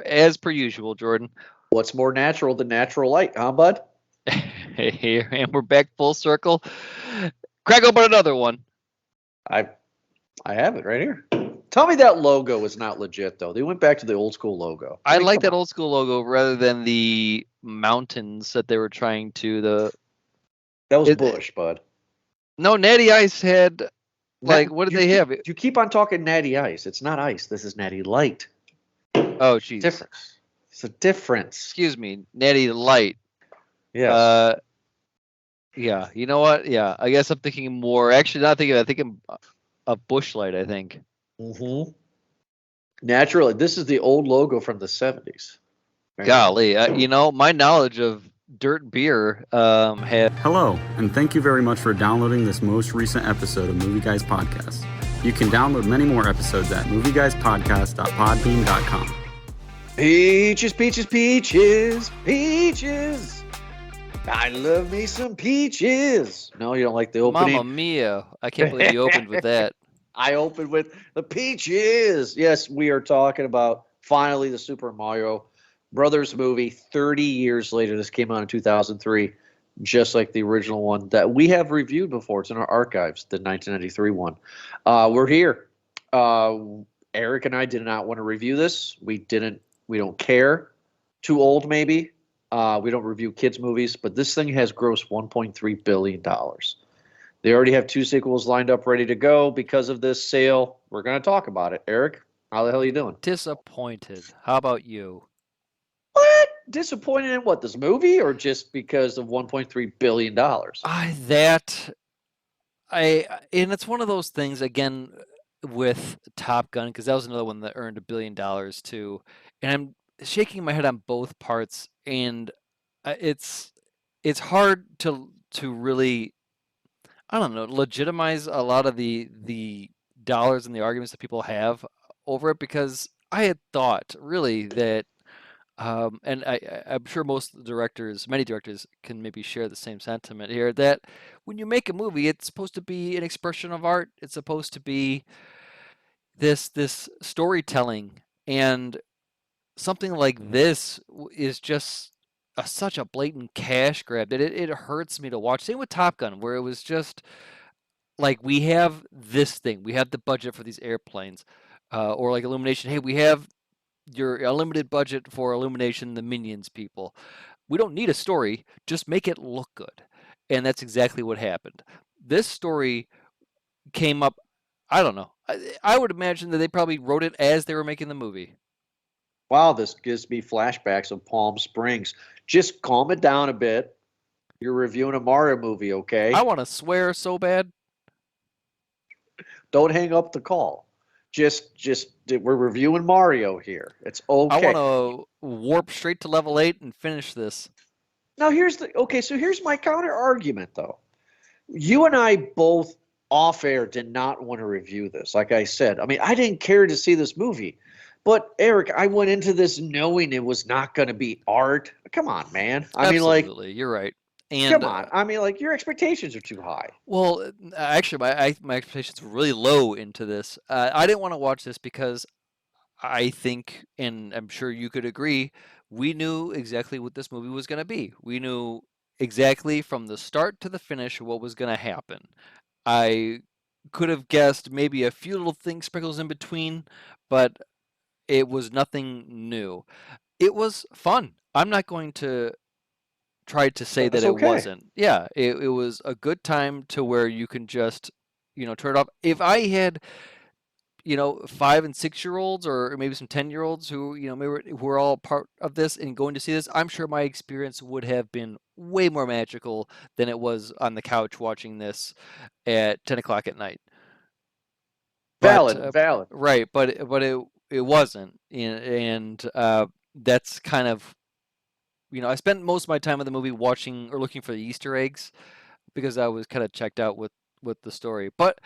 as per usual, Jordan. What's more natural than natural light, huh, bud? Here, and we're back full circle. Crack open another one. I I have it right here. Tell me that logo is not legit though. They went back to the old school logo. I I mean, like come that on. old school logo rather than the mountains that they were trying to. That was It, Bush, bud. no, Natty Ice had Nat, what did you they keep have? you keep on talking Natty Ice. It's not ice. This is Natty Light. Oh, jeez. Difference. It's a difference. Excuse me, Natty Light. Yes. Uh, yeah. You know what? Yeah, I guess I'm thinking more. Actually, not thinking. I'm thinking of Bush Light. I think. Mm-hmm. Naturally, this is the old logo from the 70s. Right? Golly, my knowledge of dirt beer has. Hello, and thank you very much for downloading this most recent episode of Movie Guys Podcast. You can download many more episodes at movieguyspodcast.podbean.com. Peaches, peaches, peaches, peaches. I love me some peaches. No, you don't like the opening? Mamma mia! I can't believe you opened with that. I opened with the peaches. Yes, we are talking about finally the Super Mario Brothers movie 30 years later. This came out in 2003, just like the original one that we have reviewed before. It's in our archives, the 1993 one. We're here. Eric and I did not want to review this. We don't care. Too old, maybe. We don't review kids' movies, but this thing has grossed $1.3 billion. They already have 2 sequels lined up ready to go because of this sale. We're going to talk about it. Eric, how the hell are you doing? Disappointed. How about you? What? Disappointed in what? This movie or just because of $1.3 billion? And it's one of those things again with Top Gun, because that was another one that earned $1 billion too. And I'm shaking my head on both parts, and it's hard to really, I don't know, legitimize a lot of the dollars and the arguments that people have over it, because I had thought really that and I'm sure many directors can maybe share the same sentiment here, that when you make a movie, it's supposed to be an expression of art. It's supposed to be this storytelling, and something like this is just such a blatant cash grab that it hurts me to watch. Same with Top Gun, where it was just like, we have this thing, we have the budget for these airplanes, or like Illumination. Hey, we have your unlimited budget for Illumination, the Minions people. We don't need a story, just make it look good. And that's exactly what happened. This story came up, I don't know. I would imagine that they probably wrote it as they were making the movie. Wow, this gives me flashbacks of Palm Springs. Just calm it down a bit. You're reviewing a Mario movie, okay? I want to swear so bad. Don't hang up the call. Just we're reviewing Mario here. It's I okay. want to warp straight to level 8 and finish this. Now here's my counter argument though. You and I both off air did not want to review this. Like I said, I mean, I didn't care to see this movie. But Eric, I went into this knowing it was not going to be art. Come on, man. I mean, like, Absolutely, you're right. And come on. I mean, like, your expectations are too high. well, actually, my expectations were really low into this. I didn't want to watch this because I think, and I'm sure you could agree, we knew exactly what this movie was going to be. We knew exactly from the start to the finish what was going to happen. I could have guessed maybe a few little things, sprinkles in between, but it was nothing new. It was fun. I'm not going to try to say that That's it okay. wasn't. Yeah, it was a good time to where you can just, turn it off. If I had 5 and 6 year olds, or maybe some 10-year olds who, maybe who were all part of this and going to see this, I'm sure my experience would have been way more magical than it was on the couch watching this at 10 o'clock at night. But Valid. right, but it wasn't, and that's kind of, I spent most of my time in the movie watching or looking for the Easter eggs, because I was kind of checked out with the story. But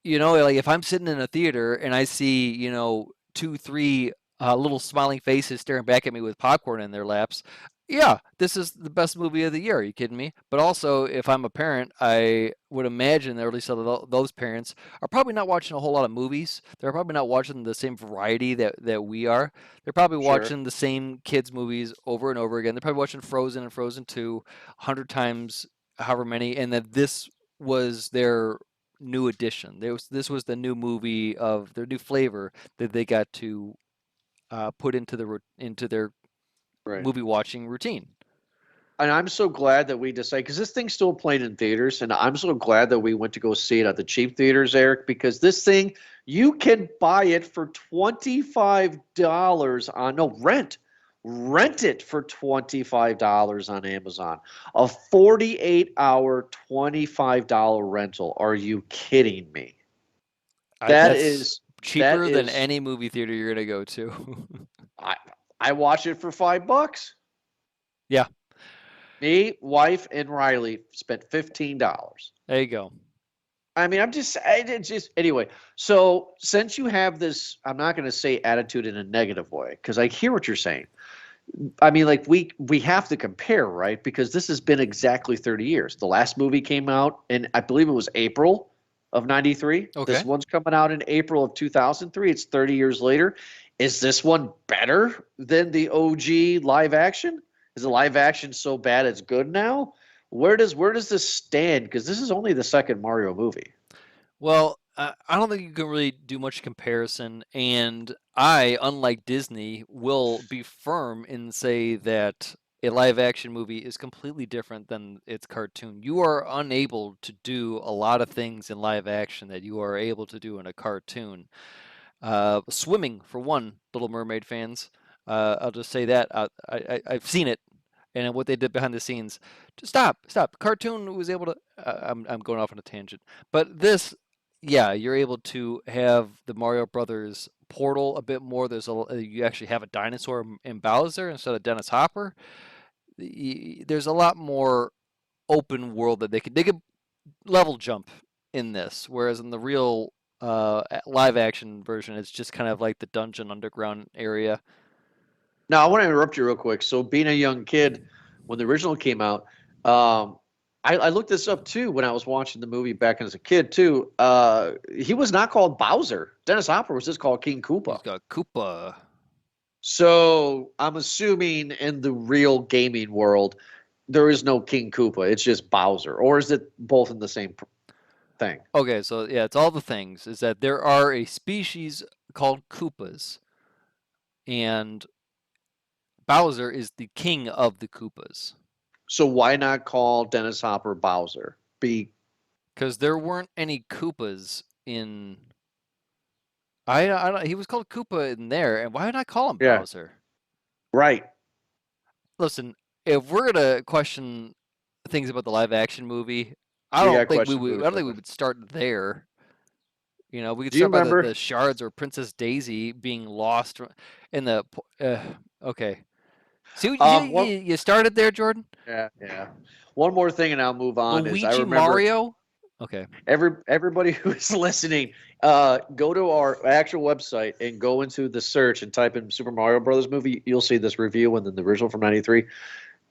like, if I'm sitting in a theater and I see 2, 3 little smiling faces staring back at me with popcorn in their laps, yeah, this is the best movie of the year. Are you kidding me? But also, if I'm a parent, I would imagine that at least those parents are probably not watching a whole lot of movies. They're probably not watching the same variety that we are. They're probably Sure. watching the same kids' movies over and over again. They're probably watching Frozen and Frozen 2 100 times, however many, and that this was their new addition. This was the new movie of their new flavor that they got to put into their Right. movie watching routine. And I'm so glad that we decided, because this thing's still playing in theaters, and I'm so glad that we went to go see it at the cheap theaters, Eric, because this thing, you can buy it for $25 on, no, rent it for $25 on Amazon. A 48-hour, $25 rental. Are you kidding me? That That's is cheaper that than is any movie theater you're gonna go to. I I watch it for $5. Yeah, Me, wife, and Riley spent $15. there you go. I mean, it's just anyway. So since you have this, I'm not going to say attitude in a negative way because I hear what you're saying. I mean, like we have to compare, right? Because this has been exactly 30 years. The last movie came out in, I believe it was April of '93. Okay. This one's coming out in April of 2003. It's 30 years later. Is this one better than the OG live action? Is the live action so bad it's good now? Where does this stand? Because this is only the second Mario movie. Well, I don't think you can really do much comparison, and I, unlike Disney, will be firm and say that a live action movie is completely different than its cartoon. You are unable to do a lot of things in live action that you are able to do in a cartoon. Swimming, for one, Little Mermaid fans. I'll just say that I've seen it, and what they did behind the scenes. Just stop. Cartoon was able to. I'm going off on a tangent, but this, yeah, you're able to have the Mario Brothers portal a bit more. You actually have a dinosaur in Bowser instead of Dennis Hopper. There's a lot more open world that they could level jump in this, whereas in the real live action version, it's just kind of like the dungeon underground area. Now, I want to interrupt you real quick. So, being a young kid, when the original came out, I looked this up too when I was watching the movie back as a kid too. He was not called Bowser. Dennis Hopper was just called King Koopa. He's got Koopa. So, I'm assuming in the real gaming world, there is no King Koopa. It's just Bowser. Or is it both in the same thing? Okay, so yeah, it's all the things. Is that there are a species called Koopas, and Bowser is the king of the Koopas. So, why not call Dennis Hopper Bowser? Because there weren't any Koopas in. He was called Koopa in there, and why did I call him Yeah. Bowser? Right. Listen, if we're gonna question things about the live action movie, I We don't got think we questions would. for I don't think we Koopa. would start there. We could Do you start by remember? the shards or Princess Daisy being lost in the. Okay. See, One, you started there, Jordan. yeah. One more thing, and I'll move on. Is I Luigi remember Mario. Okay. everybody who's listening, go to our actual website and go into the search and type in Super Mario Brothers movie. You'll see this review and then the original from '93.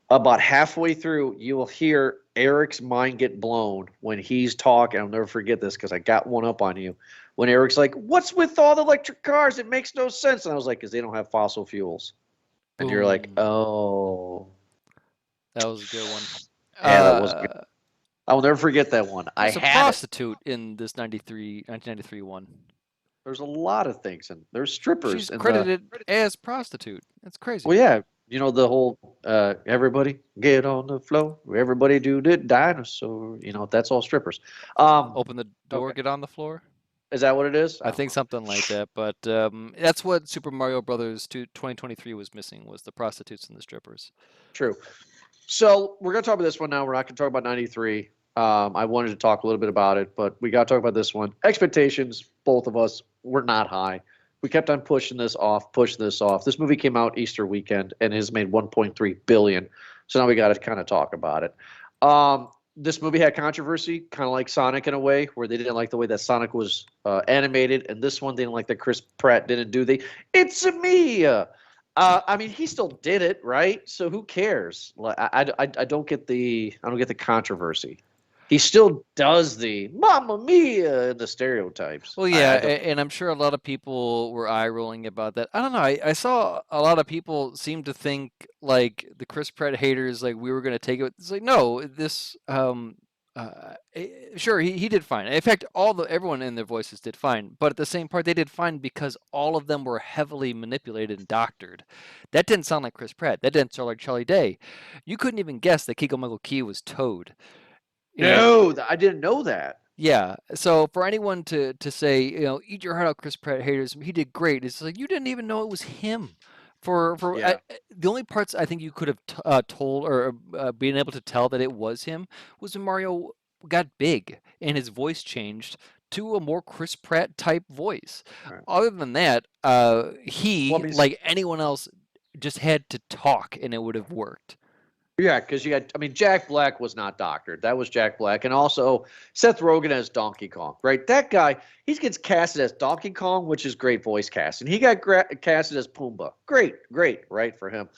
About halfway through, you will hear Eric's mind get blown when he's talking. I'll never forget this because I got one up on you. When Eric's like, "What's with all the electric cars? It makes no sense." And I was like, "Because they don't have fossil fuels." And you're like, Boom. "Oh, That was a good one. yeah, that was good." I will never forget that one. I There's a had it. prostitute in this 1993 one. There's a lot of things, and there's strippers. She's in the, credited as prostitute. That's crazy. well, yeah, the whole everybody get on the floor, everybody do the dinosaur. That's all strippers. Open the door, Okay. get on the floor. Is that what it is? I don't think know. something like that. But that's what Super Mario Brothers 2023 was missing, was the prostitutes and the strippers. True. So we're gonna talk about this one now. We're not gonna talk about '93. I wanted to talk a little bit about it, but we got to talk about this one. Expectations, both of us, were not high. We kept on pushing this off. This movie came out Easter weekend and has made 1.3 billion. So now we got to kind of talk about it. This movie had controversy, kind of like Sonic in a way, where they didn't like the way that Sonic was animated, and this one they didn't like that Chris Pratt didn't do the "It's a me." I mean, he still did it, right? So who cares? Like, I don't get the controversy. He still does the "Mamma Mia" and the stereotypes. Well, yeah, and I'm sure a lot of people were eye rolling about that. I don't know. I saw a lot of people seem to think like the Chris Pratt haters, like we were going to take it. It's like no, this sure he did fine. In fact, everyone in their voices did fine, but at the same part they did fine because all of them were heavily manipulated and doctored. That didn't sound like Chris Pratt. That didn't sound like Charlie Day. You couldn't even guess that Keegan Michael Key was Toad. No, I didn't know that. Yeah. So for anyone to say, eat your heart out, Chris Pratt haters, he did great. It's like you didn't even know it was him. Yeah. The only parts I think you could have told or been able to tell that it was him was when Mario got big and his voice changed to a more Chris Pratt type voice. Right. Other than that, he, Well, I mean, like anyone else, just had to talk and it would have worked. Yeah, because Jack Black was not doctored. That was Jack Black. And also Seth Rogen as Donkey Kong, right? That guy, he gets casted as Donkey Kong, which is great voice casting. He got casted as Pumbaa. Great, right, for him.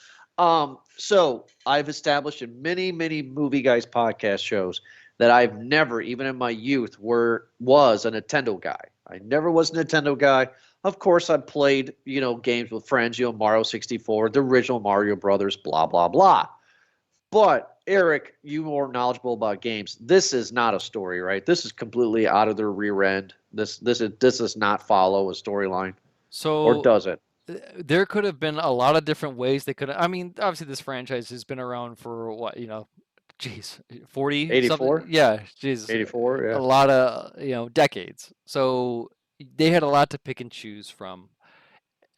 So I've established in many, many Movie Guys podcast shows that I've never, even in my youth, was a Nintendo guy. I never was a Nintendo guy. Of course, I played, games with friends, Mario 64, the original Mario Brothers, blah, blah, blah. But Eric, you more knowledgeable about games. This is not a story, right? This is completely out of their rear end. This does not follow a storyline. So, or does it? There could have been a lot of different ways they could. I mean, obviously, this franchise has been around for what, geez, 40, 84? Yeah, geez, 84, yeah. a lot of decades. So they had a lot to pick and choose from.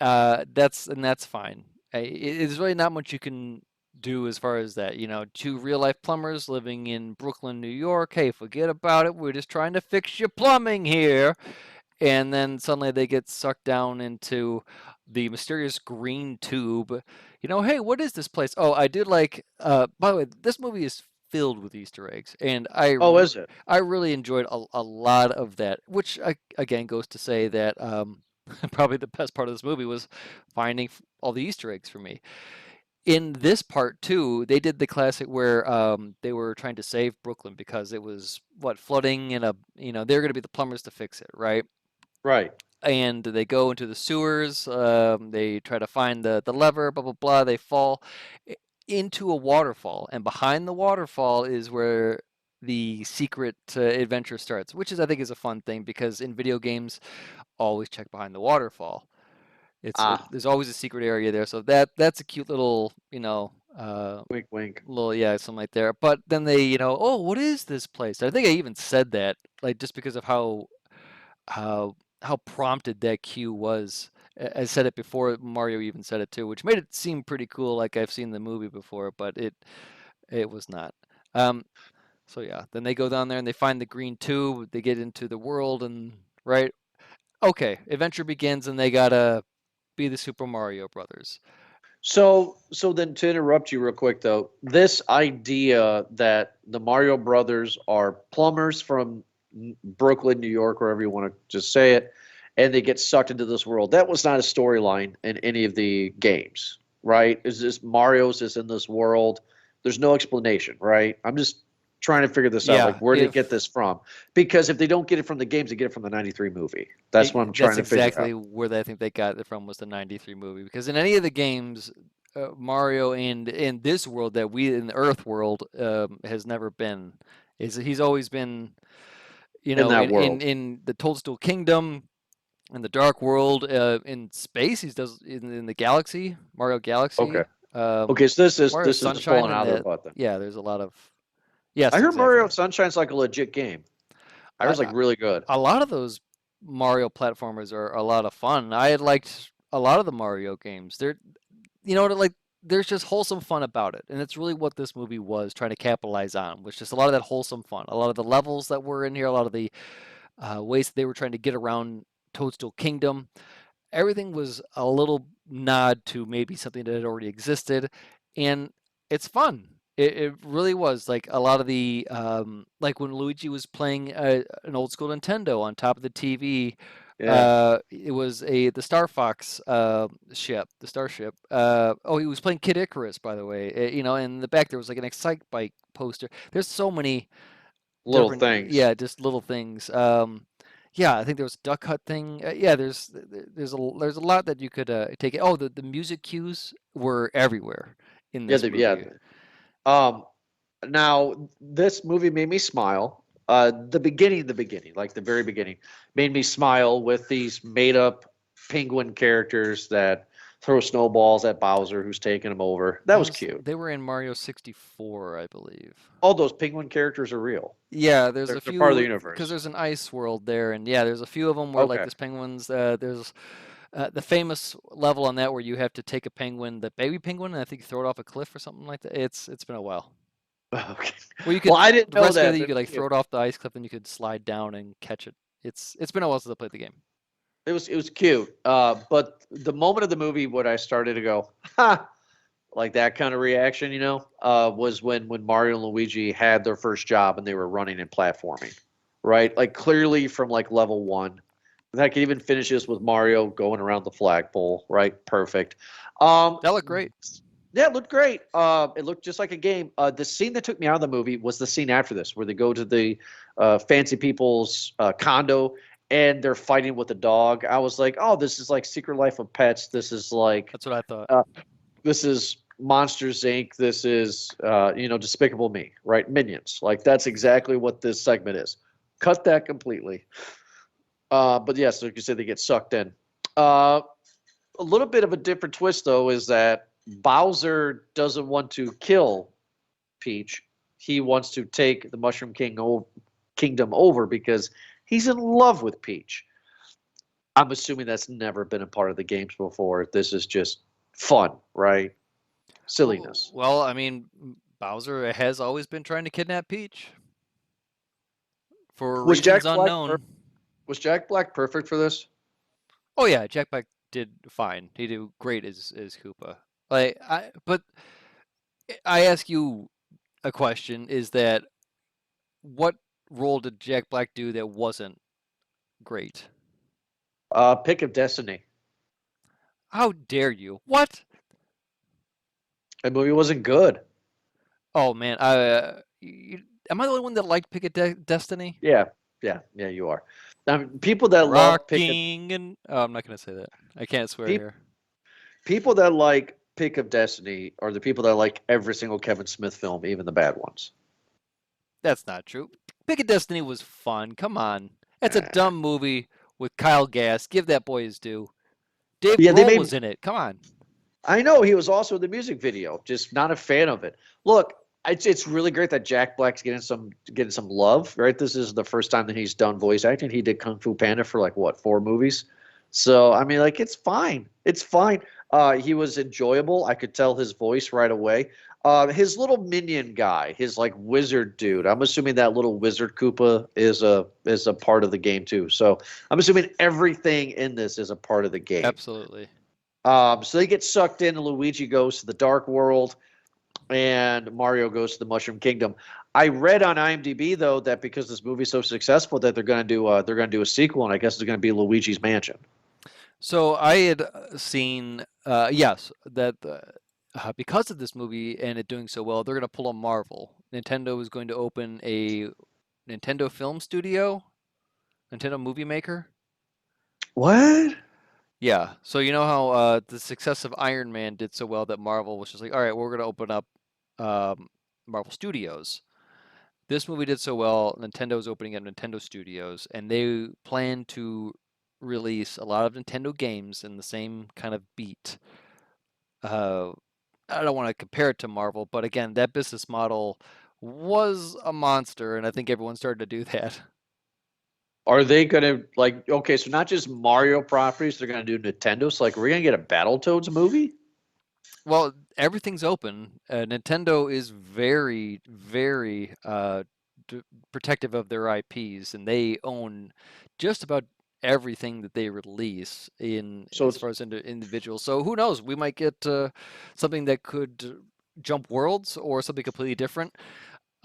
That's fine. There's really not much you can do as far as that. Two real life plumbers living in Brooklyn, New York. Hey, forget about it. We're just trying to fix your plumbing here. And then suddenly they get sucked down into the mysterious green tube. Hey, what is this place? Oh, I did like. By the way, this movie is filled with Easter eggs, and is it? I really enjoyed a lot of that, which again goes to say that probably the best part of this movie was finding all the Easter eggs for me. In this part too, they did the classic where they were trying to save Brooklyn because it was flooding in they're going to be the plumbers to fix it, right? Right. And they go into the sewers. They try to find the lever. Blah blah blah. They fall into a waterfall, and behind the waterfall is where the secret adventure starts, which I think is a fun thing because in video games, always check behind the waterfall. There's always a secret area there, so that's a cute little wink wink little something like there. But then they oh, what is this place? I think I even said that just because of how prompted that cue was. I said it before Mario even said it too, which made it seem pretty cool, like I've seen the movie before, but it was not. So yeah, then they go down there and they find the green tube. They get into the world and right. Okay, adventure begins and they gotta be the Super Mario Brothers. So then to interrupt you real quick though, this idea that the Mario Brothers are plumbers from Brooklyn, New York, wherever you want to just say it, and they get sucked into this world. That was not a storyline in any of the games, right? Is this Mario's is in this world? There's no explanation, right? I'm just trying to figure this out. Like, where did they get this from? Because if they don't get it from the games, they get it from the '93 movie. That's what I'm trying to figure out. That's exactly where I think they got it from, was the '93 movie. Because in any of the games, Mario and in this world that in the Earth world has never been. He's always been, in that world. In the Toadstool Kingdom, in the Dark World, in space. He does in the Galaxy, Mario Galaxy. Okay. Okay, so this is Sunshine pulling out of the butt then. Yeah, there's a lot of. Yes, I heard Mario Sunshine's like a legit game. I was like really good. A lot of those Mario platformers are a lot of fun. I had liked a lot of the Mario games. They're, there's just wholesome fun about it, and it's really what this movie was trying to capitalize on, was just a lot of that wholesome fun. A lot of the levels that were in here, a lot of the ways that they were trying to get around Toadstool Kingdom. Everything was a little nod to maybe something that had already existed, and it's fun. It really was. Like a lot of the like when Luigi was playing an old school Nintendo on top of the TV, It was the Star Fox ship, the starship. Oh, he was playing Kid Icarus, by the way. In the back there was like an Excite Bike poster. There's so many Little different, things. just little things. Yeah, I think there was a Duck Hunt thing. Yeah, there's a lot that you could take. Oh, the music cues were everywhere in Yeah, this yeah. movie. Um, Now this movie made me smile. The beginning, like the very beginning, made me smile with these made up penguin characters that throw snowballs at Bowser, who's taking them over. That was cute. They were in Mario 64, I believe. All those penguin characters are real. Yeah, there's a They're part of the few because universe. there's an ice world there, and yeah, there's a few of them where like Okay. this penguins. There's the famous level on that where you have to take a penguin, the baby penguin, and I think you throw it off a cliff or something like that. It's been a while. Okay. Well, you Well, could I didn't know rescue that. it. You could like throw it off the ice cliff, and you could slide down and catch it. It's been a while since I played the game. It was cute. But the moment of the movie when I started to go, ha, like that kind of reaction, was when Mario and Luigi had their first job and they were running and platforming, right? Like clearly from like level one. That could even finish this with Mario going around the flagpole, right? Perfect. That looked great. Yeah, it looked great. It looked just like a game. The scene that took me out of the movie was the scene after this, where they go to the fancy people's condo and they're fighting with a dog. I was like, oh, this is like Secret Life of Pets. This is like That's what I thought. this is Monsters Inc. This is Despicable Me, right? Minions. Like that's exactly what this segment is. Cut that completely. But yes, like you said, they get sucked in. A little bit of a different twist, though, is that Bowser doesn't want to kill Peach. He wants to take the Mushroom Kingdom over because he's in love with Peach. I'm assuming that's never been a part of the games before. This is just fun, right? Silliness. Well, I mean, Bowser has always been trying to kidnap Peach for Was Jack reasons Black unknown. Was Jack Black perfect for this? Oh yeah, Jack Black did fine. He did great as Koopa. But I ask you a question: is that what role did Jack Black do that wasn't great? Pick of Destiny. How dare you? What? That movie wasn't good. Oh man, am I the only one that liked Pick of Destiny? Yeah, you are. People that love Rocking and I'm not gonna say that. I can't swear Peop- here. people that like Pick of Destiny are the people that like every single Kevin Smith film, even the bad ones. That's not true. Pick of Destiny was fun. Come on, it's a dumb movie with Kyle Gass. Give that boy his due. Dave Grohl was in it. Come on. I know he was also in the music video. Just not a fan of it. Look, it's really great that Jack Black's getting some love, right? This is the first time that he's done voice acting. He did Kung Fu Panda for like what, 4 movies? So I mean, like it's fine. It's fine. He was enjoyable. I could tell his voice right away. His little minion guy, his like wizard dude. I'm assuming that little wizard Koopa is a part of the game too. So I'm assuming everything in this is a part of the game. Absolutely. So they get sucked in, and Luigi goes to the Dark World, and Mario goes to the Mushroom Kingdom. I read on IMDb though that because this movie's so successful that they're going to do a sequel, and I guess it's going to be Luigi's Mansion. So I had seen, yes, that because of this movie and it doing so well, they're going to pull a Marvel. Nintendo is going to open a Nintendo Film Studio, Nintendo Movie Maker. What? Yeah. So you know how the success of Iron Man did so well that Marvel was just like, all right, we're going to open up Marvel Studios. This movie did so well, Nintendo's opening up Nintendo Studios, and they plan to release a lot of Nintendo games in the same kind of beat. I don't want to compare it to Marvel, but again, that business model was a monster, and I think everyone started to do that. Are they going to like? Okay, so not just Mario properties, they're going to do Nintendo. So like, we're going to get a Battletoads movie? Well, everything's open. Nintendo is very, very protective of their IPs, and they own just about everything that they release as far as individuals. So who knows? We might get something that could jump worlds or something completely different.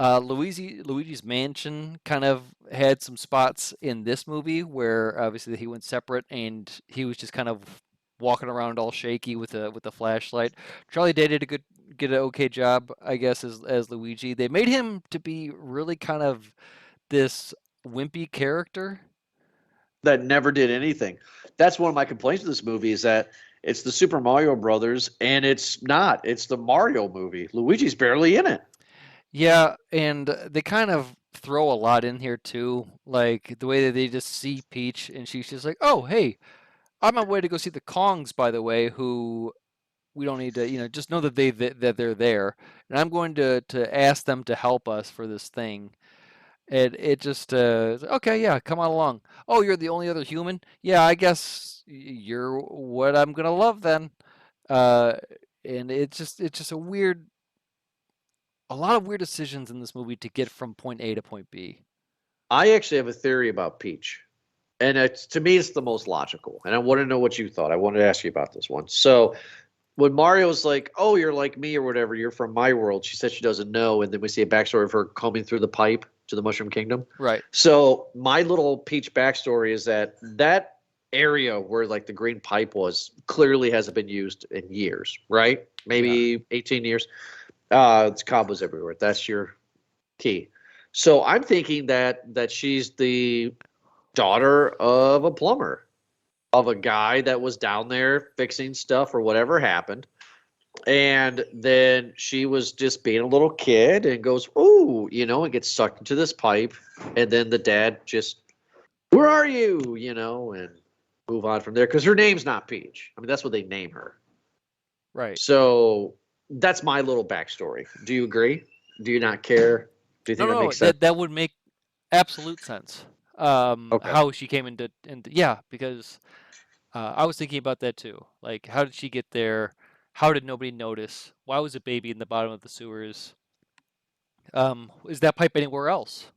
Luigi's Mansion kind of had some spots in this movie where obviously he went separate and he was just kind of walking around all shaky with a flashlight. Charlie Day did a good get an okay job, I guess, as Luigi. They made him to be really kind of this wimpy character. That never did anything. That's one of my complaints with this movie is that it's the Super Mario Brothers, and it's not. It's the Mario movie. Luigi's barely in it. Yeah, and they kind of throw a lot in here too, like the way that they just see Peach and she's just like, "Oh, hey, I'm on my way to go see the Kongs, by the way, who we don't need to, just know that that they're there, and I'm going to ask them to help us for this thing." It just okay, yeah, come on along. Oh, you're the only other human? Yeah, I guess you're what I'm gonna love then. Uh, and it's just a lot of weird decisions in this movie to get from point A to point B. I actually have a theory about Peach, and to me, it's the most logical. And I want to know what you thought. I wanted to ask you about this one. So when Mario's like, "Oh, you're like me or whatever. You're from my world," she said she doesn't know, and then we see a backstory of her combing through the pipe to the Mushroom Kingdom. Right. So my little Peach backstory is that area where like the green pipe was clearly hasn't been used in years, right? Maybe 18 years. It's combos everywhere. That's your key. So I'm thinking that she's the daughter of a plumber, of a guy that was down there fixing stuff or whatever happened. And then she was just being a little kid and goes, "Ooh," and gets sucked into this pipe. And then the dad just, "Where are you?" And move on from there because her name's not Peach. I mean, that's what they name her. Right. So that's my little backstory. Do you agree? Do you not care? Do you No, think that no, makes sense? that would make absolute sense. Okay. How she came into yeah, because I was thinking about that too. Like, how did she get there? How did nobody notice? Why was a baby in the bottom of the sewers? Is that pipe anywhere else?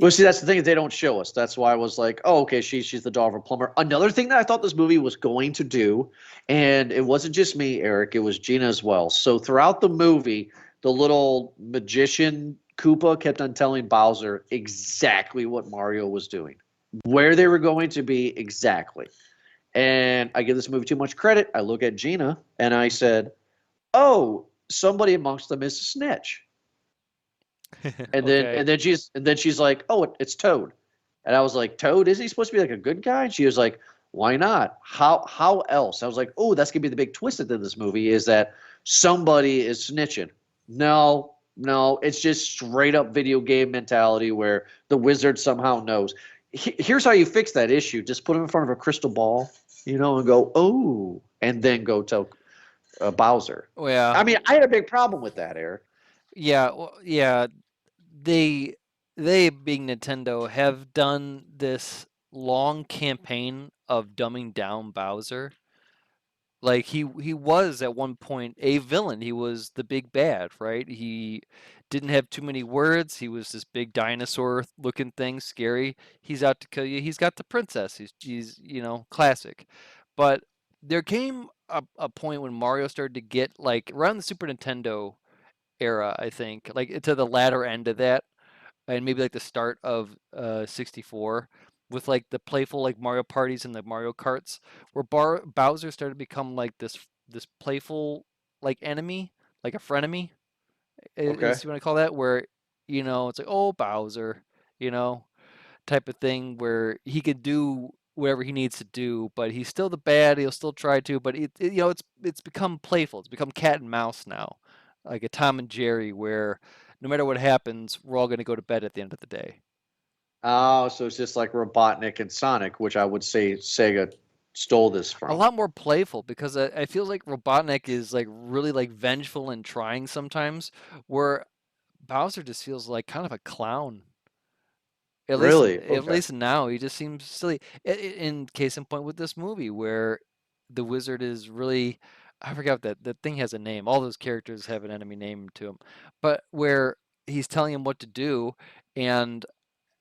Well, see, that's the thing is they don't show us. That's why I was like, "Oh, okay, she's the daughter of a plumber." Another thing that I thought this movie was going to do, and it wasn't just me, Eric, it was Gina as well. So throughout the movie, the little magician Koopa kept on telling Bowser exactly what Mario was doing, where they were going to be exactly. And I give this movie too much credit. I look at Gina and I said, "Oh, somebody amongst them is a snitch." And then Okay. and then she's like, "Oh, it's Toad." And I was like, "Toad, is he supposed to be like a good guy?" And she was like, "Why not? How else?" I was like, "Oh, that's gonna be the big twist of this movie is that somebody is snitching." No, no, it's just straight up video game mentality where the wizard somehow knows. Here's how you fix that issue: just put him in front of a crystal ball, and go, "Oh," and then go tell Bowser. Oh, yeah. I mean, I had a big problem with that, Eric. Yeah. Well, yeah. They they being Nintendo have done this long campaign of dumbing down Bowser. Like he was at one point a villain. He was the big bad, right? He didn't have too many words. He was this big dinosaur looking thing, scary. He's out to kill you. He's got the princess. He's classic. But there came a point when Mario started to get like around the Super Nintendo era, I think, like to the latter end of that, and maybe like the start of 64 with like the playful like Mario parties and the Mario Karts where Bowser started to become like this playful like enemy, like a frenemy Okay. is you want to call that, where it's like, oh, Bowser, you know type of thing where he could do whatever he needs to do, but he's still the bad. He'll still try to, but it's become playful. It's become cat and mouse now, like a Tom and Jerry, where no matter what happens, we're all going to go to bed at the end of the day. Oh, so it's just like Robotnik and Sonic, which I would say Sega stole this A from. lot more playful because I feel like Robotnik is like really like vengeful and trying sometimes, where Bowser just feels like kind of a clown. Really? At Okay. least now he just seems silly. In case in point with this movie, where the wizard is really, I forgot that the thing has a name. All those characters have an enemy name to them, but where he's telling him what to do, and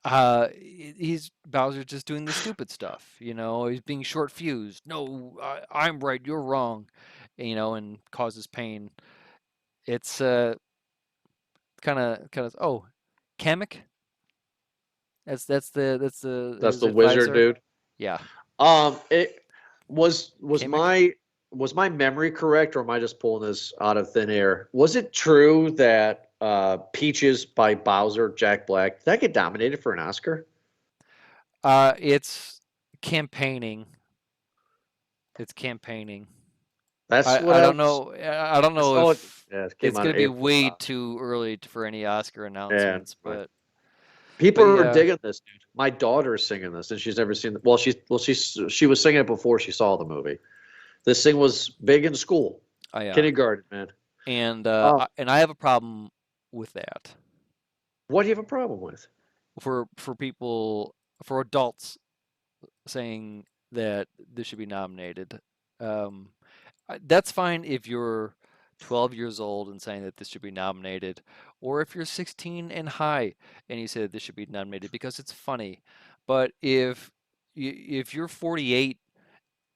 he's Bowser just doing the stupid stuff. He's being short fused. No, I'm right, you're wrong. And causes pain. It's Kind of. Oh, Kamek. That's That's his the wizard advisor. dude. Yeah, It was Kamek. my memory correct, or am I just pulling this out of thin air? Was it true that Peaches by Bowser, Jack Black, did that get nominated for an Oscar? It's campaigning. It's campaigning. That's what I I don't was. know. I don't I know saw it. if Yeah, it came it's out gonna of be April. way too early for any Oscar Yeah, announcements, right. but People are yeah, digging this, dude. My daughter is singing this, and she's never seen. She was singing it before she saw the movie. This thing was big in school, I kindergarten, man. and Um, I have a problem with that what do you have a problem with? for people for adults saying that this should be nominated. Um, that's fine if you're 12 years old and saying that this should be nominated, or if you're 16 and high and you say that this should be nominated because it's funny. But if you're 48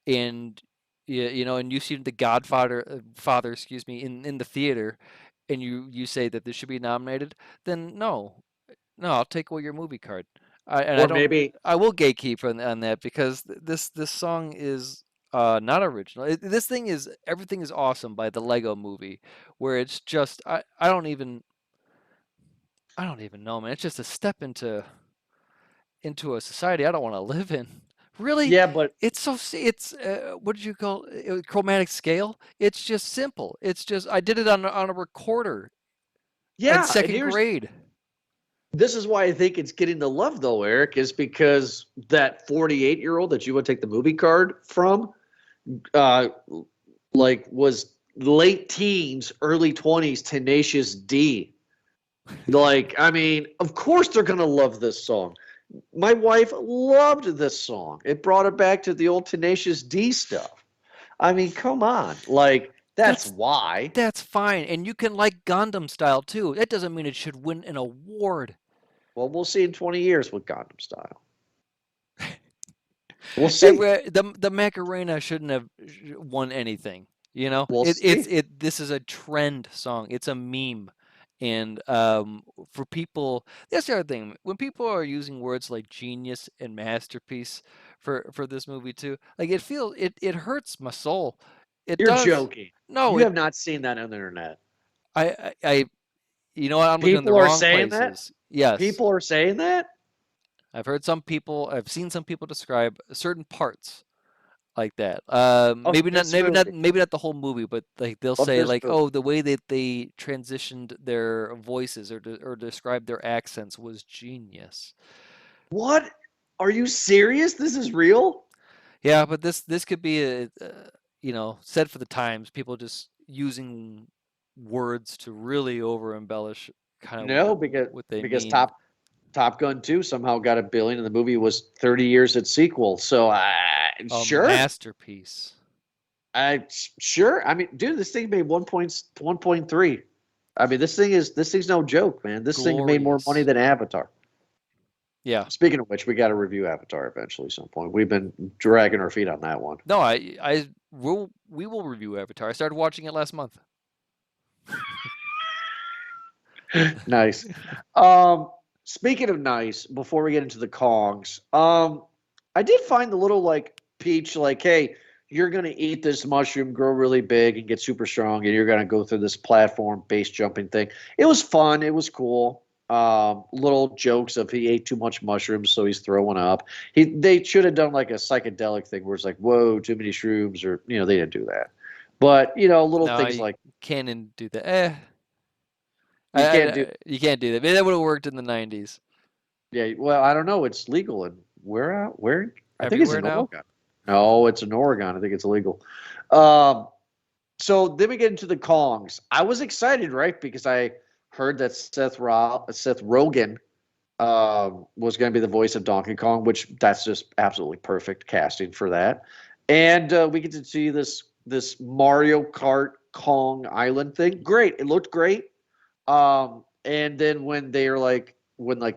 and and you've seen The Godfather, excuse me, in the theater, and you say that this should be nominated, then no, I'll take away your movie card. I Or don't. maybe, I will gatekeep on that because this song is not original. This thing is Everything is Awesome by the Lego Movie, where it's just I don't even know, man. It's just a step into a society I don't want to live in. Really, yeah, but it's it's what did you call it? Chromatic scale? It's just simple. It's just I did it on a recorder in yeah, and second here's grade. this is why I think it's getting the love though, Eric, is because that 48-year-old that you would take the movie card from, uh, like was late teens, early 20s, Tenacious D. Like, I mean, of course they're gonna love this song. My wife loved this song. It brought her back to the old Tenacious D stuff. I mean, come on. Like, that's That's why. That's fine, and you can like Gundam Style too. That doesn't mean it should win an award. Well, we'll see in 20 years with Gangnam Style. We'll see. The Macarena shouldn't have won anything. You know, We'll see. this is a trend song. It's a meme, and for people, that's the other thing. When people are using words like genius and masterpiece for this movie too, like it hurts my soul. It You're does. joking. No, You it have not seen that on the internet. I you know what? I'm looking in the People are wrong saying that? places. Yes. People are saying that? I've seen some people describe certain parts like that. Of this movie. Maybe not the whole movie, but like they'll Of say this like, movie. oh, the way that they transitioned their voices or described their accents was genius. What? Are you serious? This is real? Yeah, but this could be said for the times, people just using words to really over embellish kind of No, what they because mean. Top Gun 2 somehow got $1 billion and the movie was 30 years its sequel. So A sure. masterpiece. Sure. I mean, dude, this thing made 1.3. I mean, this thing's no joke, man. This thing made more money Glorious. than Avatar. Yeah. Speaking of which, we got to review Avatar eventually at some point. We've been dragging our feet on that one. No, we will review Avatar. I started watching it last month. Nice. Speaking of nice, before we get into the Kongs, I did find the little like peach, like, hey, you're gonna eat this mushroom, grow really big, and get super strong, and you're gonna go through this platform base jumping thing. It was fun. It was cool. Little jokes of he ate too much mushrooms, so he's throwing up. They should have done like a psychedelic thing where it's like, whoa, too many shrooms, or they didn't do that. But little No, things you like can't do that. you can't do. You can't do that. Maybe that would have worked in the 90s. Yeah, well, I don't know. It's legal in where? I think it's Everywhere in now? Oregon. No, it's in Oregon. I think it's illegal. Um, so then we get into the Kongs. I was excited, right? Because I heard that Seth Rogen was going to be the voice of Donkey Kong, which that's just absolutely perfect casting for that. And we get to see this Mario Kart Kong Island thing. Great. It looked great. And then when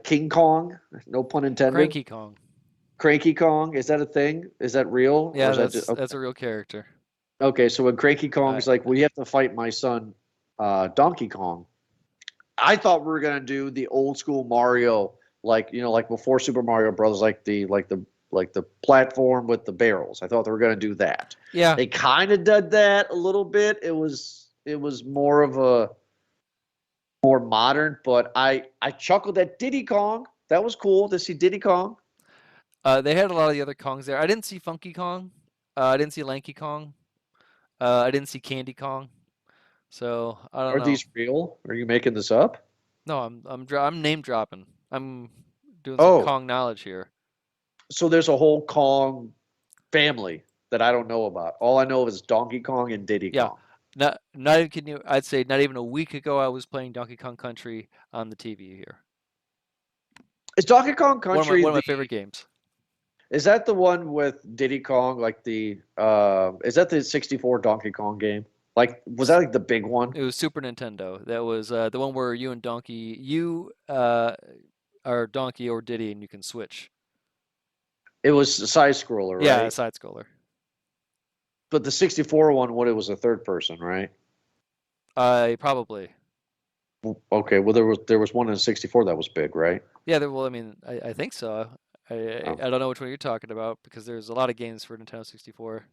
King Kong, no pun intended. Cranky Kong, is that a thing? Is that real? Yeah, Or is that just, that's a real character. okay, so when Cranky Kong's I like, well, you have to fight my son, Donkey Kong. I thought we were gonna do the old school Mario, like like before Super Mario Brothers, like the platform with the barrels. I thought they were gonna do that. Yeah, They kind of did that a little bit. It was more of a more modern, but I chuckled at Diddy Kong. That was cool to see Diddy Kong. they had a lot of the other Kongs there. I didn't see Funky Kong. I didn't see Lanky Kong. I didn't see Candy Kong. So I don't Are know. these real? Are you making this up? No, I'm name dropping. I'm doing some Oh, Kong knowledge here. so there's a whole Kong family that I don't know about. All I know is Donkey Kong and Diddy Yeah, Kong. not even kidding you. I'd say not even a week ago I was playing Donkey Kong Country on the TV here. Is Donkey Kong One of my Country one of my the favorite games. is that the one with Diddy Kong like the is that the 64 Donkey Kong game? Like was that like the big one? It was Super Nintendo. That was the one where you are Donkey or Diddy, and you can switch. It was a side scroller, Yeah, a right? side scroller. But the 64 one, what it was a third person, right? Probably. Okay, well there was one in 64 that was big, right? Yeah, well, I mean, I think so. Oh. I don't know which one you're talking about because there's a lot of games for Nintendo 64.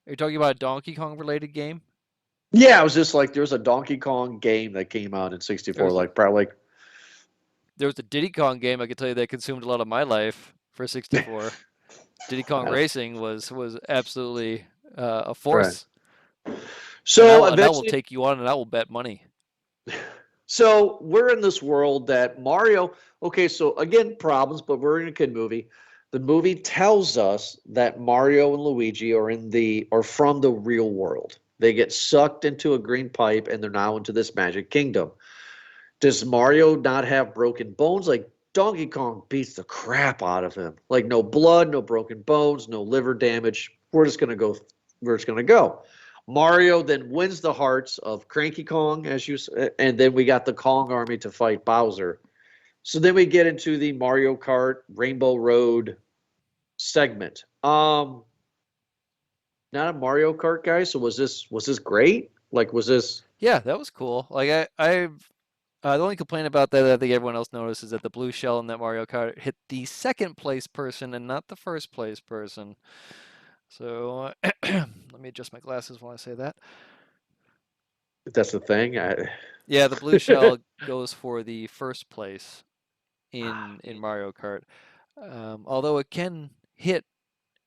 Are you talking about a Donkey Kong related game? Yeah, it was just like there's a Donkey Kong game that came out in 64, There's like probably like there was a Diddy Kong game I can tell you that consumed a lot of my life for 64. Diddy Kong that's Racing was absolutely a right. force, So and I will eventually, take you on, and I will bet money. so we're in this world that Mario. Okay, so again, problems, but we're in a kid movie. The movie tells us that Mario and Luigi are from the real world. They get sucked into a green pipe and they're now into this magic kingdom. Does Mario not have broken bones? Like Donkey Kong beats the crap out of him. Like no blood, no broken bones, no liver damage. We're just gonna go. We're just gonna go. Mario then wins the hearts of Cranky Kong, and then we got the Kong army to fight Bowser. So then we get into the Mario Kart Rainbow Road segment. Not a Mario Kart guy. So was this great? Like was this? Yeah, that was cool. Like the only complaint about that I think everyone else noticed is that the blue shell in that Mario Kart hit the second place person and not the first place person. So let me adjust my glasses while I say that. That's the thing. Yeah, the blue shell goes for the first place in Mario Kart. Although it can hit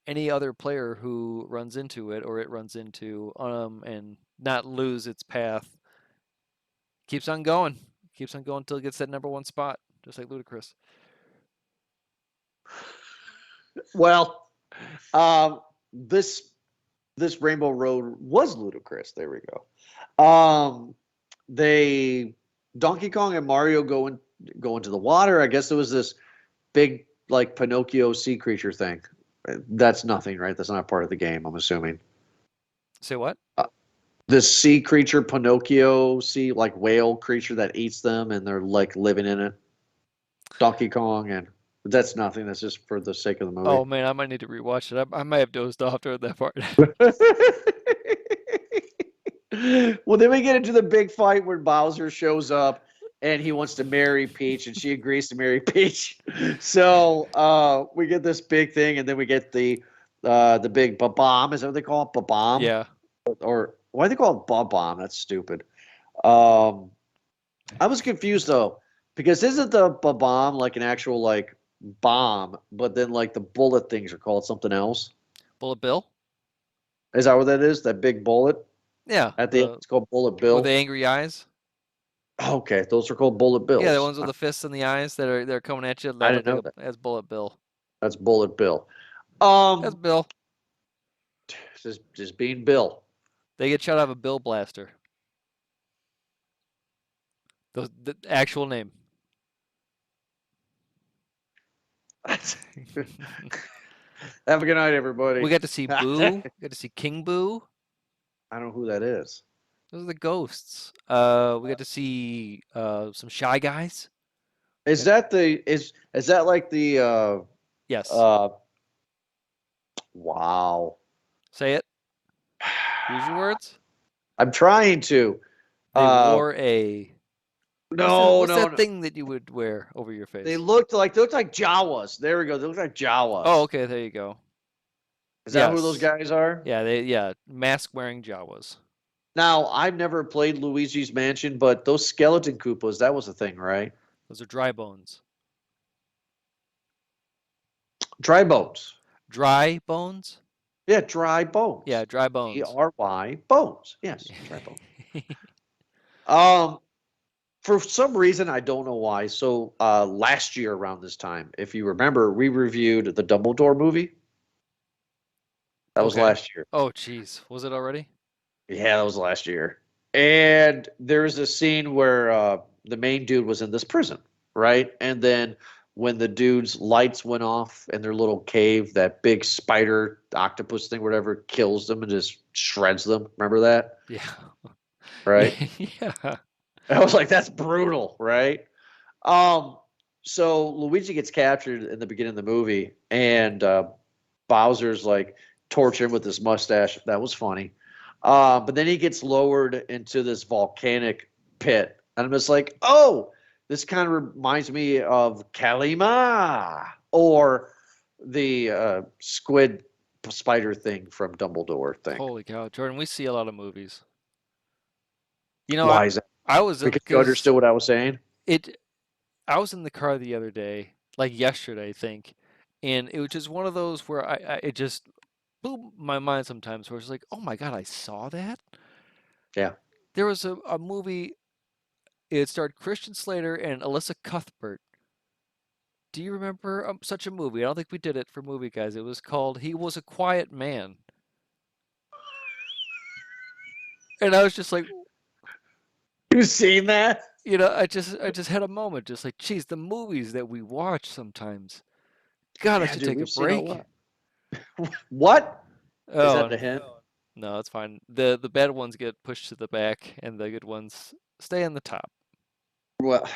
any other player who runs into it or it runs into and not lose its path. Keeps on going. Keeps on going until it gets that number one spot, just like Ludacris. Well, this Rainbow Road was ludicrous. There we go. They Donkey Kong and Mario go into the water. I guess there was this big like Pinocchio sea creature thing. That's nothing, right? That's not part of the game. I'm assuming. Say what? This sea creature, Pinocchio, sea like whale creature that eats them, and they're like living in it. Donkey Kong, and that's nothing. That's just for the sake of the movie. Oh man, I might need to rewatch it. I might have dozed off during that part. Well, then we get into the big fight where Bowser shows up and he wants to marry Peach, and she agrees to marry Peach. So we get this big thing, and then we get the big bomb. Is that what they call it? Bomb? Yeah. Or why do they call it bomb? That's stupid. I was confused though, because isn't the bomb like an actual like bomb, but then like the bullet things are called something else? Bullet Bill? Is that what that is? That big bullet Yeah. at the end? It's called Bullet With Bill. the angry eyes? Okay, those are called Bullet Bills. Yeah, the ones with the fists and the eyes that are they're coming at you. I didn't know that. As Bullet Bill. That's Bullet Bill. That's Bill. Just being Bill. They get shot out of a Bill blaster. The actual name. Have a good night, everybody. We got to see Boo. We got to see King Boo. I don't know who that is. Those are the ghosts. We got to see some Shy Guys. Is that like the Yes. wow. Say it. Use your words. I'm trying to. They wore a No, What's no, that no. thing that you would wear over your face? They looked like Jawas. There we go. They looked like Jawas. Oh, okay, there you go. Is that who those Yes. guys are? Yeah, mask wearing Jawas. Now, I've never played Luigi's Mansion, but those skeleton Koopas, that was a thing, right? Those are dry bones. Dry bones. Dry bones? Yeah, dry bones. Yeah, dry bones. DRY bones. Yes, dry bones. For some reason, I don't know why. So last year around this time, if you remember, we reviewed the Dumbledore movie. That was Okay. last year. Oh, jeez. Was it already? Yeah, that was last year. And there's a scene where the main dude was in this prison, right? And then when the dude's lights went off in their little cave, that big spider octopus thing, whatever, kills them and just shreds them. Remember that? Yeah. Right? Yeah. I was like, that's brutal, right? So Luigi gets captured in the beginning of the movie, and Bowser's like torturing him with his mustache. That was funny. But then he gets lowered into this volcanic pit, and I'm just like, oh, this kind of reminds me of Kalima or the squid spider thing from Dumbledore thing. Holy cow, Jordan, we see a lot of movies. You know, Why is that? I was Because you understood what I was saying? I was in the car the other day, like yesterday, I think, and it was just one of those where it just blew my mind sometimes where it's like, oh my God, I saw that? Yeah. There was a movie, it starred Christian Slater and Alyssa Cuthbert. Do you remember such a movie? I don't think we did it for Movie Guys. It was called He Was a Quiet Man. And I was just like, You seen that? you know, I just had a moment, just like, geez, the movies that we watch sometimes. God, I Yeah, should dude, take a we've seen a break. lot. What? Is Oh, that the hint? no, it's fine. The bad ones get pushed to the back, and the good ones stay on the top. Well,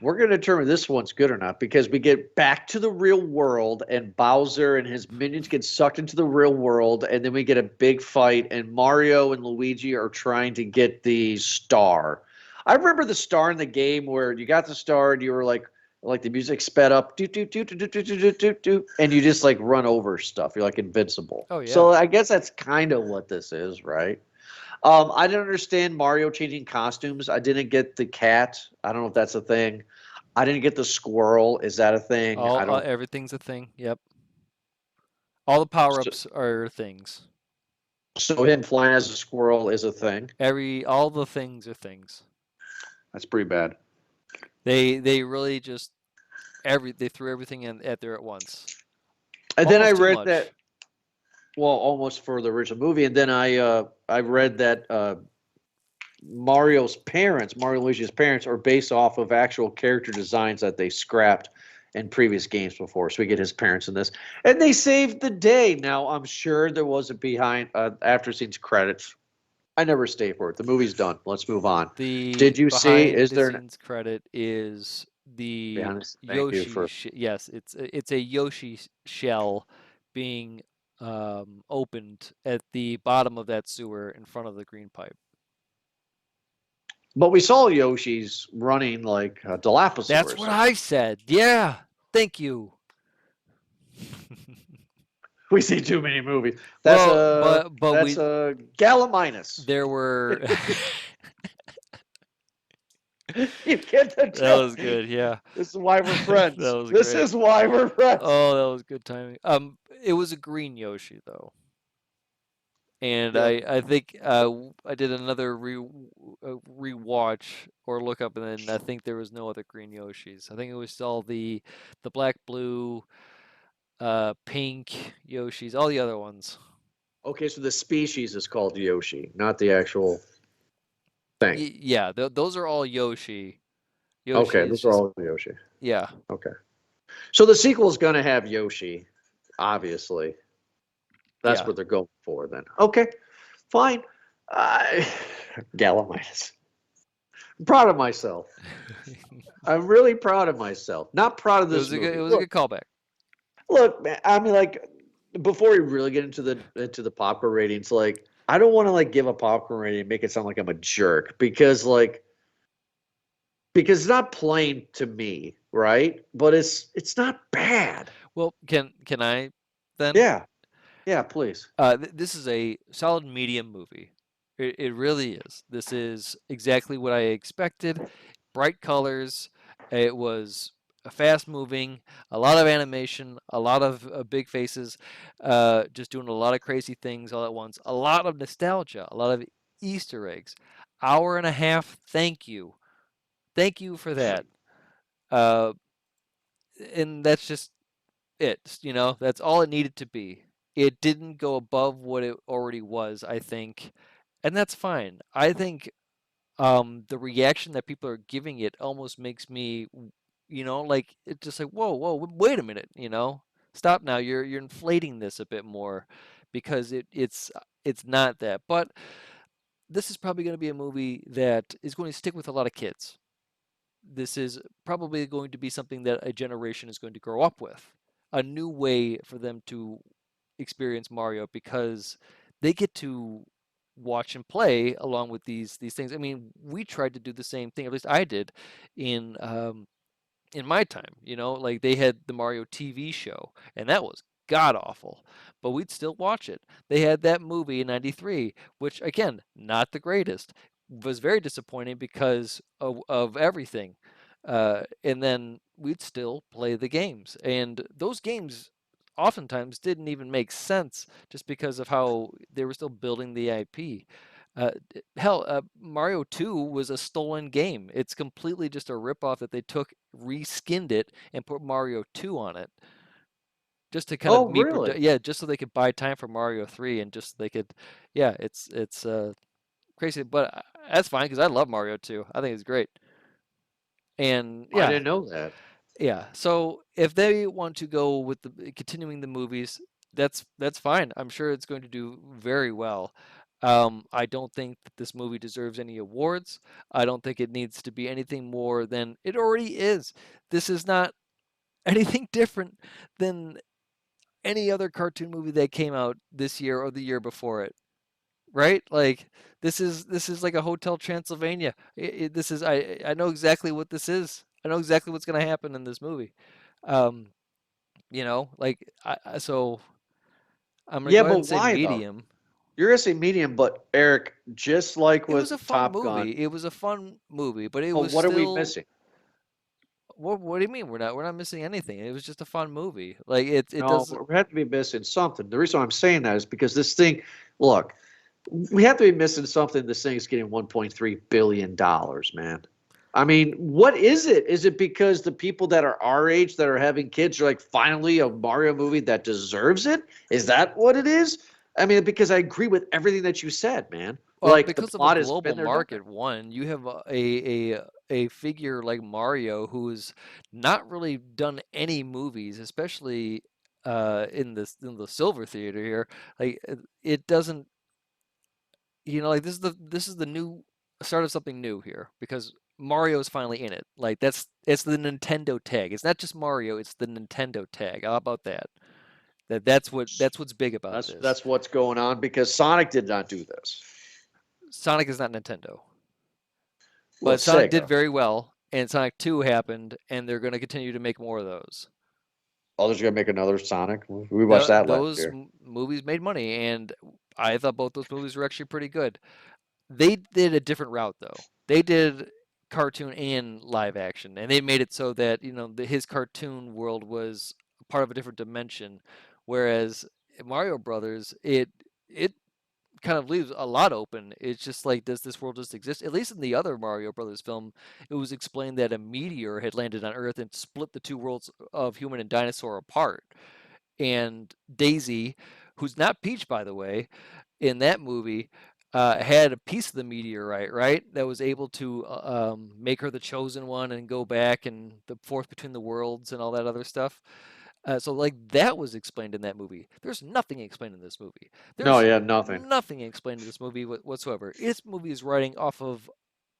we're going to determine this one's good or not because we get back to the real world and Bowser and his minions get sucked into the real world, and then we get a big fight, and Mario and Luigi are trying to get the star. I remember the star in the game where you got the star and you were like the music sped up, do do do do do do do do do, and you just like run over stuff. You're like invincible. Oh, yeah. So I guess that's kind of what this is, right? I didn't understand Mario changing costumes. I didn't get the cat. I don't know if that's a thing. I didn't get the squirrel. Is that a thing? I don't. Everything's a thing. Yep. All the power-ups are things. So him flying as a squirrel is a thing. All the things are things. That's pretty bad. They really just they threw everything in at there at once. And then I Almost too read much. that. Well, almost for the original movie, and then I read that Mario and Luigi's parents, are based off of actual character designs that they scrapped in previous games before. So we get his parents in this, and they saved the day. Now I'm sure there was a behind after scenes credits. I never stay for it. The movie's done. Let's move on. Did you see? Is there? Behind-the-scenes credit is the Thank you Yoshi. for. Yes, it's a Yoshi shell being opened at the bottom of that sewer in front of the green pipe. But we saw Yoshi's running like a Dilophosaurus. That's what I said. Yeah, thank you. We see too many movies. That's a Gallimimus. There were. You get the joke. That was good. Yeah. This is why we're friends. That was this great. is why we're friends. Oh, that was good timing. It was a green Yoshi though, and Yeah. I think I did another rewatch or look up, and then I think there was no other green Yoshis. I think it was all the black, blue, pink Yoshis, all the other ones. Okay, so the species is called Yoshi, not the actual thing. Yeah, those are all Yoshi. Okay, is those are all Yoshi. Yeah. Okay. So the sequel is going to have Yoshi, obviously. That's Yeah. what they're going for then. Okay, fine. Gallimimus. I'm proud of myself. I'm really proud of myself. Not proud of this movie. It was a good callback. Look, man, I mean, like, before we really get into the popcorn ratings, like, I don't want to like give a popcorn rating and make it sound like I'm a jerk because because it's not plain to me, right? But it's not bad. Well, can I then? Yeah, yeah, please. This is a solid medium movie. It really is. This is exactly what I expected. Bright colors. It was fast moving, a lot of animation, a lot of big faces, just doing a lot of crazy things all at once. A lot of nostalgia, a lot of Easter eggs. Hour and a half. Thank you for that. Uh, and that's just it. That's all it needed to be. It didn't go above what it already was, I think, and that's fine. I think the reaction that people are giving it almost makes me, like it's just like whoa, wait a minute, stop now. You're inflating this a bit more because it's not that. But this is probably going to be a movie that is going to stick with a lot of kids. This is probably going to be something that a generation is going to grow up with. A new way for them to experience Mario because they get to watch and play along with these things. I mean, we tried to do the same thing. At least I did in my time. Like they had the Mario TV show, and that was god awful, but we'd still watch it. They had that movie in '93, which again, not the greatest, was very disappointing because of everything. And then we'd still play the games, and those games oftentimes didn't even make sense just because of how they were still building the IP. Hell, Mario 2 was a stolen game. It's completely just a ripoff that they took, reskinned it, and put Mario 2 on it, just to kind of Oh, really? yeah, just so they could buy time for Mario 3, and just so they could, yeah, it's crazy, but that's fine because I love Mario 2. I think it's great, and I yeah, didn't know that. yeah. So if they want to go with the continuing the movies, that's fine. I'm sure it's going to do very well. I don't think that this movie deserves any awards. I don't think it needs to be anything more than it already is. This is not anything different than any other cartoon movie that came out this year or the year before it, right? Like this is like a Hotel Transylvania. This is I know exactly what this is. I know exactly what's going to happen in this movie. Um, like so I'm going to Yeah, go ahead but and say why though? medium. You're gonna say medium, but Eric, just like It was with a fun Top Gun, movie. It was a fun movie, but it but was what are we still. missing? What do you mean we're not missing anything? It was just a fun movie. Like it No, does. we have to be missing something. The reason I'm saying that is because this thing, look, we have to be missing something. This thing is getting $1.3 billion, man. I mean, what is it? Is it because the people that are our age that are having kids are like, finally a Mario movie that deserves it? Is that what it is? I mean, because I agree with everything that you said, man. Well, Like the because of a plot has global been there, done that. market, one, you have a figure like Mario who's not really done any movies, especially in the Silver Theater here. Like it doesn't, like this is the new start of something new here because Mario is finally in it. Like it's the Nintendo tag. It's not just Mario, it's the Nintendo tag. How about that? That's what's big about this. That's what's going on because Sonic did not do this. Sonic is not Nintendo. Well, But Sonic did Sega. very well, and Sonic 2 happened, and they're going to continue to make more of those. Oh, there's gonna make another Sonic. We watched that last Those year. movies made money, and I thought both those movies were actually pretty good. They did a different route, though. They did cartoon and live action, and they made it so that his cartoon world was part of a different dimension, whereas Mario Brothers, it kind of leaves a lot open. It's just like, does this world just exist? At least in the other Mario Brothers film, it was explained that a meteor had landed on Earth and split the two worlds of human and dinosaur apart. And Daisy, who's not Peach, by the way, in that movie, had a piece of the meteorite, right? That was able to make her the chosen one and go back and the fourth between the worlds and all that other stuff. So like that was explained in that movie. There's nothing explained in this movie. No, There's yeah, nothing. nothing explained in this movie whatsoever. This movie is writing off of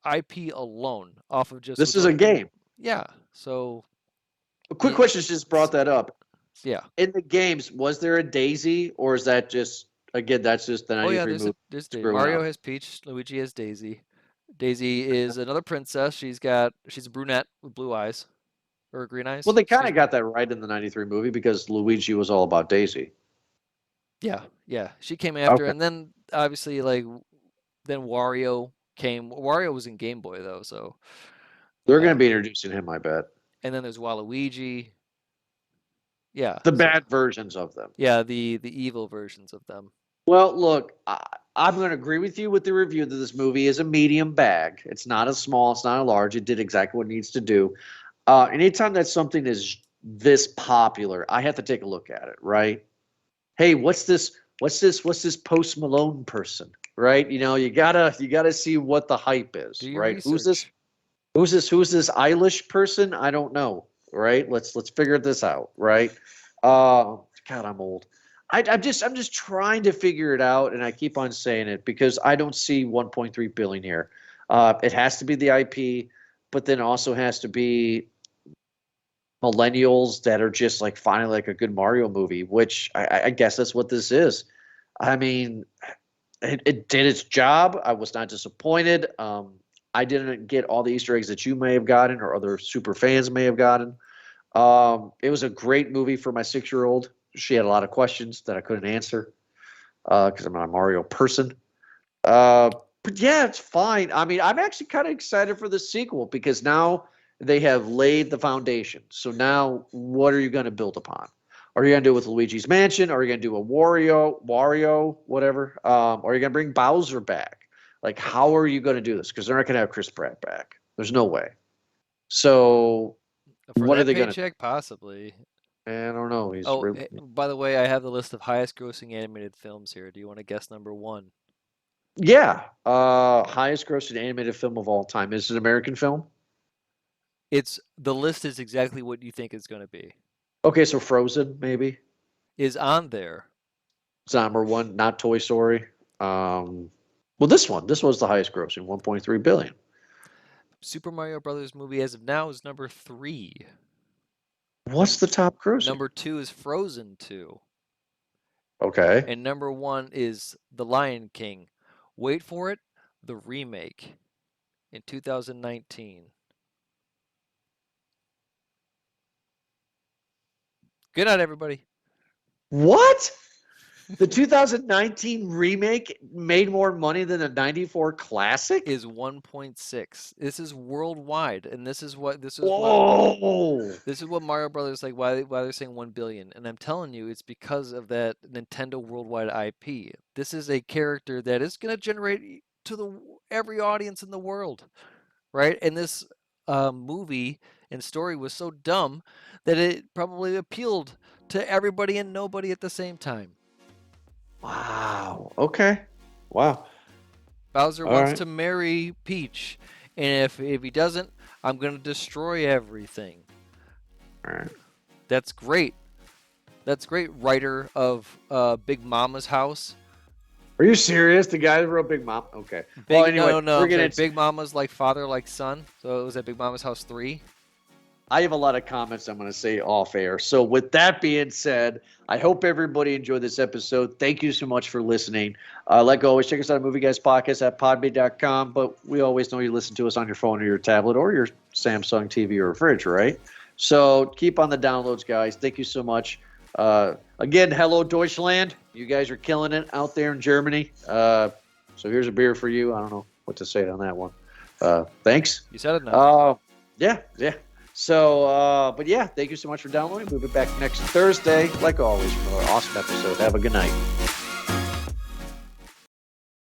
IP alone, off of just This what's is a already been. game. Yeah. So A quick question just brought that up. yeah. In the games, was there a Daisy, or is that just again that's just the Oh yeah, 93 movie there's Daisy. screwing Mario up? has Peach, Luigi has Daisy. Daisy is another princess. She's a brunette with blue eyes or green eyes. Well, they kind Excuse of me. got that right in the '93 movie because Luigi was all about Daisy. Yeah. She came after, Okay. and then obviously then Wario came. Wario was in Game Boy though, so They're going to be introducing him, I bet. and then there's Waluigi. Yeah. The so- bad versions of them. Yeah, the evil versions of them. Well, look, I'm going to agree with you with the review that this movie is a medium bag. It's not a small, it's not a large. It did exactly what it needs to do. Anytime that something is this popular, I have to take a look at it, right? Hey, what's this Post Malone person, right? You gotta see what the hype is, Do your right? research. Who's this Eilish person? I don't know, right? Let's figure this out, right? God, I'm old. I'm just trying to figure it out, and I keep on saying it because I don't see 1.3 billion here. It has to be the IP, but then also has to be millennials that are just like finally like a good Mario movie, which I guess that's what this is. I mean, it did its job. I was not disappointed. I didn't get all the Easter eggs that you may have gotten or other super fans may have gotten. It was a great movie for my 6-year-old. She had a lot of questions that I couldn't answer because I'm not a Mario person. But yeah, it's fine. I mean, I'm actually kind of excited for the sequel because now they have laid the foundation. So now what are you going to build upon? Are you going to do it with Luigi's Mansion? Are you going to do a Wario, whatever? Are you going to bring Bowser back? Like, how are you going to do this? Because they're not going to have Chris Pratt back. There's no way. So For what that are they going to? paycheck, possibly. I don't know. He's Oh, really, by the way, I have the list of highest grossing animated films here. Do you want to guess number one? yeah. Highest grossing animated film of all time. Is it an American film? The list is exactly what you think it's going to be. Okay, so Frozen maybe. Is on there. It's number one, not Toy Story. Well, this was the highest grossing, 1.3 billion. Super Mario Brothers movie as of now is number 3. What's the top grossing? Number 2 is Frozen 2. Okay. And number 1 is The Lion King. Wait for it, the remake in 2019. Good night, everybody. What? The 2019 remake made more money than the 94 classic? Is 1.6. This is worldwide, and this is what Whoa! this is what Mario Brothers like. Why they're saying 1 billion, and I'm telling you, it's because of that Nintendo Worldwide IP. This is a character that is going to generate to every audience in the world, right? And this movie and story was so dumb that it probably appealed to everybody and nobody at the same time. Wow. Okay. Wow. Bowser All wants right. to marry Peach, and if he doesn't, I'm gonna destroy everything. All right. That's great. That's great. Writer of Big Mama's House. Are you serious? The guy that wrote Big Mom? Okay. Well, anyway, no. we're I'm gonna. sorry, Big Mama's like father, like son. So it was at Big Mama's House 3. I have a lot of comments I'm going to say off air. So with that being said, I hope everybody enjoyed this episode. Thank you so much for listening. Like always, check us out at Movie Guys Podcast at podbay.com. But we always know you listen to us on your phone or your tablet or your Samsung TV or fridge, right? So keep on the downloads, guys. Thank you so much. Again, hello, Deutschland. You guys are killing it out there in Germany. So here's a beer for you. I don't know what to say on that one. Thanks. You said it now. Yeah. So, but yeah, thank you so much for downloading. We'll be back next Thursday, like always, for another awesome episode. Have a good night.